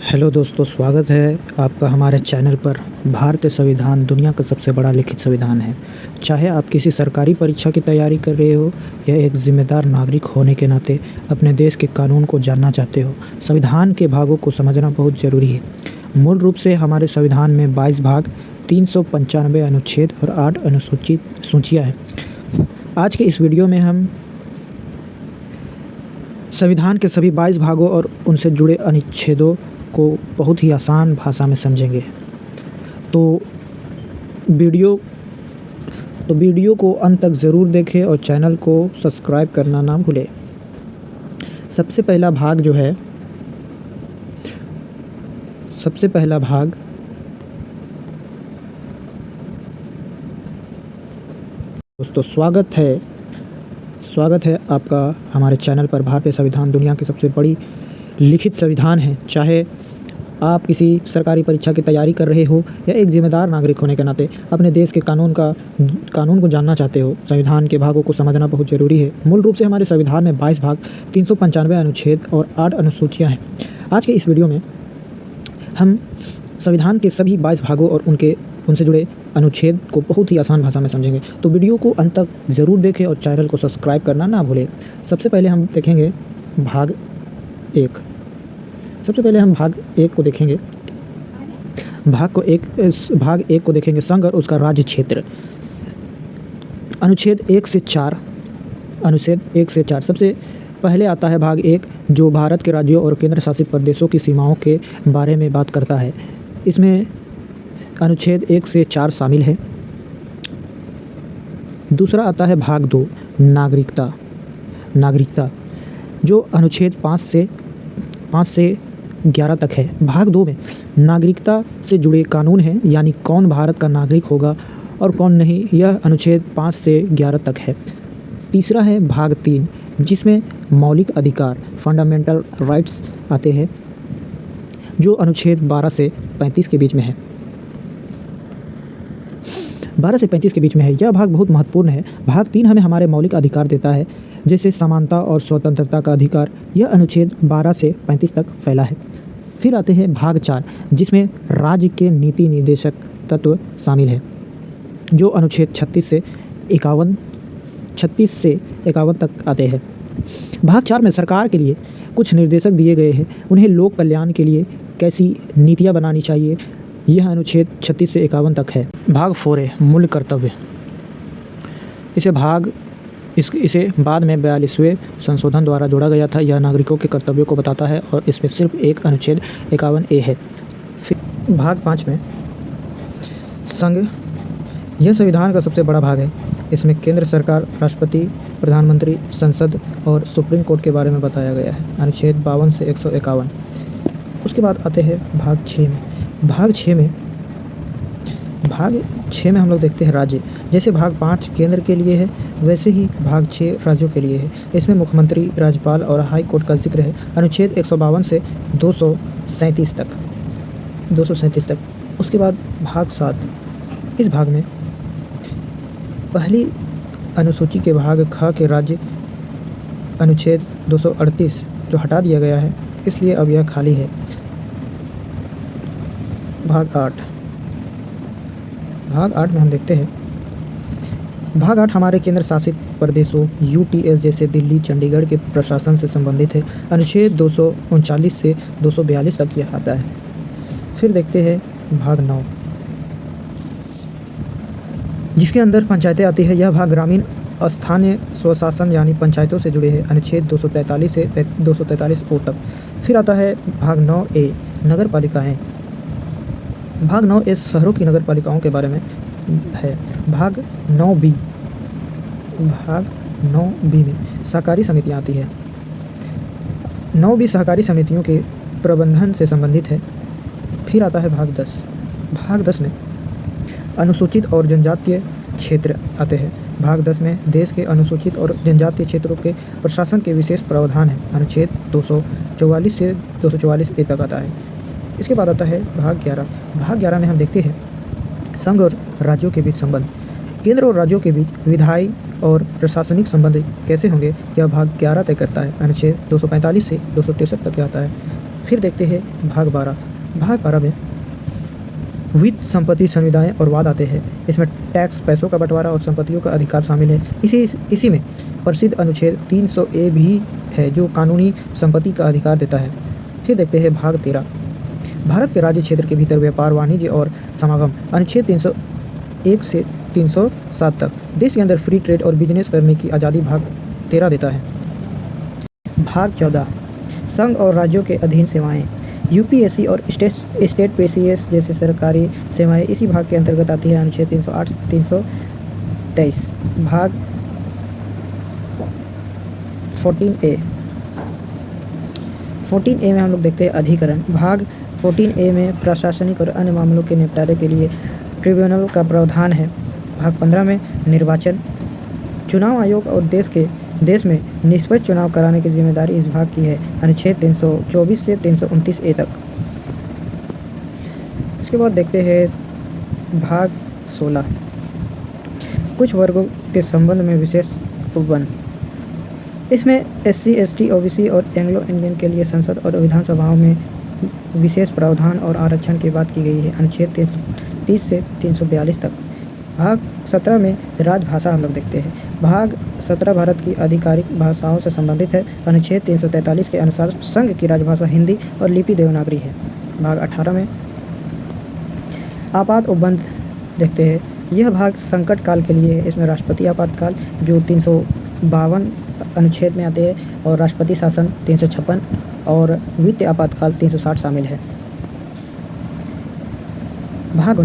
Hello दोस्तों, स्वागत है आपका हमारे चैनल पर। भारतीय संविधान दुनिया का सबसे बड़ा लिखित संविधान है। चाहे आप किसी सरकारी परीक्षा की तैयारी कर रहे हो या एक जिम्मेदार नागरिक होने के नाते अपने देश के कानून को जानना चाहते हो, संविधान के भागों को समझना बहुत ज़रूरी है। मूल रूप से हमारे संविधान में 22 भाग, 395 अनुच्छेद और 8 अनुसूचित सूचियाँ हैं। आज के इस वीडियो में हम संविधान के सभी 22 भागों और उनसे जुड़े अनुच्छेदों को बहुत ही आसान भाषा में समझेंगे। तो वीडियो को अंत तक ज़रूर देखें और चैनल को सब्सक्राइब करना ना भूलें। सबसे पहला भाग दोस्तों, स्वागत है आपका हमारे चैनल पर। भारतीय संविधान दुनिया की सबसे बड़ी लिखित संविधान है। चाहे आप किसी सरकारी परीक्षा की तैयारी कर रहे हो या एक जिम्मेदार नागरिक होने के नाते अपने देश के कानून को जानना चाहते हो, संविधान के भागों को समझना बहुत ज़रूरी है। मूल रूप से हमारे संविधान में 22 भाग, 395 अनुच्छेद और 8 अनुसूचियाँ हैं। आज के इस वीडियो में हम संविधान के सभी 22 भागों और उनसे जुड़े अनुच्छेद को बहुत ही आसान भाषा में समझेंगे। तो वीडियो को अंत तक ज़रूर देखें और चैनल को सब्सक्राइब करना ना भूलें। सबसे पहले हम देखेंगे भाग 1। भाग 1 को देखेंगे। भाग 1 को देखेंगे, संघ और उसका राज्य क्षेत्र। अनुच्छेद 1 से 4। सबसे पहले आता है भाग 1, जो भारत के राज्यों और केंद्र शासित प्रदेशों की सीमाओं के बारे में बात करता है। इसमें अनुच्छेद 1 से 4 शामिल है। दूसरा आता है भाग 2, नागरिकता, जो अनुच्छेद 5 से 11 तक है। भाग 2 में नागरिकता से जुड़े कानून हैं, यानी कौन भारत का नागरिक होगा और कौन नहीं, यह अनुच्छेद 5 से 11 तक है। तीसरा है भाग 3, जिसमें मौलिक अधिकार, फंडामेंटल राइट्स आते हैं, जो अनुच्छेद 12 से 35 के बीच में है। 12 से 35 के बीच में है। यह भाग बहुत महत्वपूर्ण है। भाग 3 हमें हमारे मौलिक अधिकार देता है, जैसे समानता और स्वतंत्रता का अधिकार। यह अनुच्छेद 12 से 35 तक फैला है। फिर आते हैं भाग 4, जिसमें राज्य के नीति निर्देशक तत्व शामिल है, जो अनुच्छेद 36 से 51 तक आते हैं। भाग 4 में सरकार के लिए कुछ निर्देशक दिए गए हैं, उन्हें लोक कल्याण के लिए कैसी नीतियाँ बनानी चाहिए। यह अनुच्छेद 36 से 51 तक है। भाग 4 है मूल कर्तव्य। इसे बाद में 42वें संशोधन द्वारा जोड़ा गया था। यह नागरिकों के कर्तव्यों को बताता है और इसमें सिर्फ एक अनुच्छेद 51A है। फिर भाग 5 में संघ। यह संविधान का सबसे बड़ा भाग है। इसमें केंद्र सरकार, राष्ट्रपति, प्रधानमंत्री, संसद और सुप्रीम कोर्ट के बारे में बताया गया है। अनुच्छेद 52 से 151। उसके बाद आते हैं भाग 6 में। भाग 6 में हम लोग देखते हैं राज्य। जैसे भाग 5 केंद्र के लिए है, वैसे ही भाग 6 राज्यों के लिए है। इसमें मुख्यमंत्री, राज्यपाल और हाई कोर्ट का जिक्र है। अनुच्छेद 152 से 237 तक। उसके बाद भाग 7। इस भाग में पहली अनुसूची के भाग ख के राज्य, अनुच्छेद 238 जो हटा दिया गया है, इसलिए अब यह खाली है। भाग 8 में हम देखते हैं। भाग 8 हमारे केंद्र शासित प्रदेशों UTS जैसे दिल्ली, चंडीगढ़ के प्रशासन से संबंधित है। अनुच्छेद 239 से 242 तक यह आता है। फिर देखते हैं भाग 9, जिसके अंदर पंचायतें आती है। यह भाग ग्रामीण स्थानीय स्वशासन यानी पंचायतों से जुड़े हैं। अनुच्छेद 243 से 243O तक। फिर आता है भाग 9A, नगर पालिकाएँ। भाग 9A शहरों की नगर पालिकाओं के बारे में है। भाग 9B में सहकारी समितियाँ आती है। 9B सहकारी समितियों के प्रबंधन से संबंधित है। फिर आता है भाग 10। भाग 10 में अनुसूचित और जनजातीय क्षेत्र आते हैं। भाग 10 में देश के अनुसूचित और जनजातीय क्षेत्रों के प्रशासन के विशेष प्रावधान है। अनुच्छेद 244 से 244A तक आता है। इसके बाद आता है भाग 11। भाग 11 में हम देखते हैं संघ और राज्यों के बीच संबंध। केंद्र और राज्यों के बीच विधायी और प्रशासनिक संबंध कैसे होंगे, यह भाग 11 तय करता है। अनुच्छेद 245 से 263 तक आता है। फिर देखते हैं भाग 12। भाग 12 में वित्त, संपत्ति, संविदाएं और वाद आते हैं। इसमें टैक्स, पैसों का बंटवारा और संपत्तियों का अधिकार शामिल है। इसी में प्रसिद्ध अनुच्छेद 300A भी है जो कानूनी संपत्ति का अधिकार देता है। फिर देखते हैं भाग 13। भारत के राज्य क्षेत्र के भीतर व्यापार, वाणिज्य और समागम, अनुच्छेद 301 से 307 तक। देश के अंदर फ्री ट्रेड और बिजनेस करने की आज़ादी भाग 13 देता है। भाग 14 संघ और राज्यों के अधीन सेवाएं, यूपीएससी और स्टेट पीसीएस जैसे सरकारी सेवाएं इसी भाग के अंतर्गत आती है। अनुच्छेद 308 323। भाग 14A में हम लोग देखते हैं अधिकरण। भाग 14A में प्रशासनिक और अन्य मामलों के निपटारे के लिए ट्रिब्यूनल का प्रावधान है। भाग 15 में निर्वाचन, चुनाव आयोग और देश में निष्पक्ष चुनाव कराने की जिम्मेदारी इस भाग की है। अनुच्छेद 324 से 329A तक। इसके बाद देखते हैं भाग 16 कुछ वर्गों के संबंध में विशेष उपबंध। इसमें SC, ST, OBC और एंग्लो इंडियन के लिए संसद और विधानसभाओं में विशेष प्रावधान और आरक्षण की बात की गई है। अनुच्छेद 330 से 342 तक। भाग 17 में राजभाषा हम लोग देखते हैं। भाग 17 भारत की आधिकारिक भाषाओं से संबंधित है। अनुच्छेद 343 के अनुसार संघ की राजभाषा हिंदी और लिपि देवनागरी है। भाग 18 में आपात उपबंध देखते हैं। यह भाग संकट काल के लिए है। इसमें राष्ट्रपति आपातकाल जो 352 अनुच्छेद में आते हैं और राष्ट्रपति शासन 356 और वित्तीय आपातकाल 360 शामिल है। भाग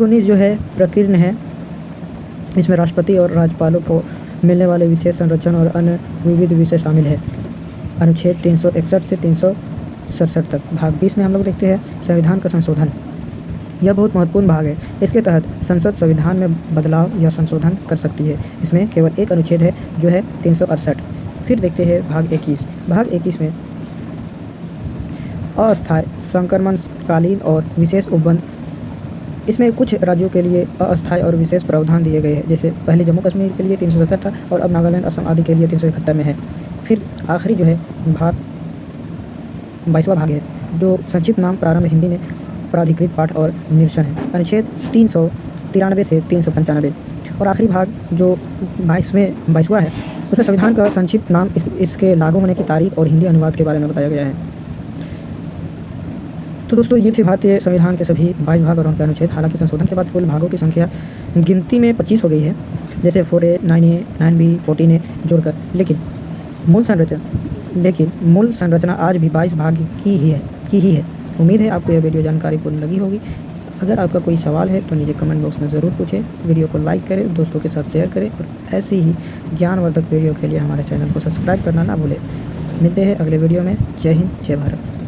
19 जो है प्रकीर्ण है। इसमें राष्ट्रपति और राज्यपालों को मिलने वाले विशेष संरक्षण और अन्य विविध विषय शामिल है। अनुच्छेद 361 से 367 तक। भाग 20 में हम लोग देखते हैं संविधान का संशोधन। यह बहुत महत्वपूर्ण भाग है। इसके तहत संसद संविधान में बदलाव या संशोधन कर सकती है। इसमें केवल एक अनुच्छेद है जो है 368। फिर देखते हैं भाग 21। भाग 21 में अस्थायी, संक्रमणकालीन और विशेष उपबंध। इसमें कुछ राज्यों के लिए अस्थायी और विशेष प्रावधान दिए गए हैं। जैसे पहले जम्मू कश्मीर के लिए 370 था और अब नागालैंड, असम आदि के लिए 371 में है। फिर आखिरी जो है भाग 22वां भाग है जो संक्षिप्त नाम प्रारंभ हिंदी में प्राधिकृत पाठ और निरसन है। अनुच्छेद 393 से 395। और आखिरी भाग जो 22वां है उसमें संविधान का संक्षिप्त नाम, इसके लागू होने की तारीख और हिंदी अनुवाद के बारे में बताया गया है। तो दोस्तों ये थे भारतीय संविधान के सभी 22 भाग और उनके अनुच्छेद। हालांकि संशोधन के बाद कुल भागों की संख्या गिनती में 25 हो गई है, जैसे 4A, 9A, 9B, 14A जोड़कर। लेकिन मूल संरचना आज भी 22 भाग की ही है। उम्मीद है आपको यह वीडियो जानकारीपूर्ण लगी होगी। अगर आपका कोई सवाल है तो नीचे कमेंट बॉक्स में ज़रूर पूछें। वीडियो को लाइक करें, दोस्तों के साथ शेयर करें और ऐसी ही ज्ञानवर्धक वीडियो के लिए हमारे चैनल को सब्सक्राइब करना ना भूलें। मिलते हैं अगले वीडियो में। जय हिंद, जय भारत।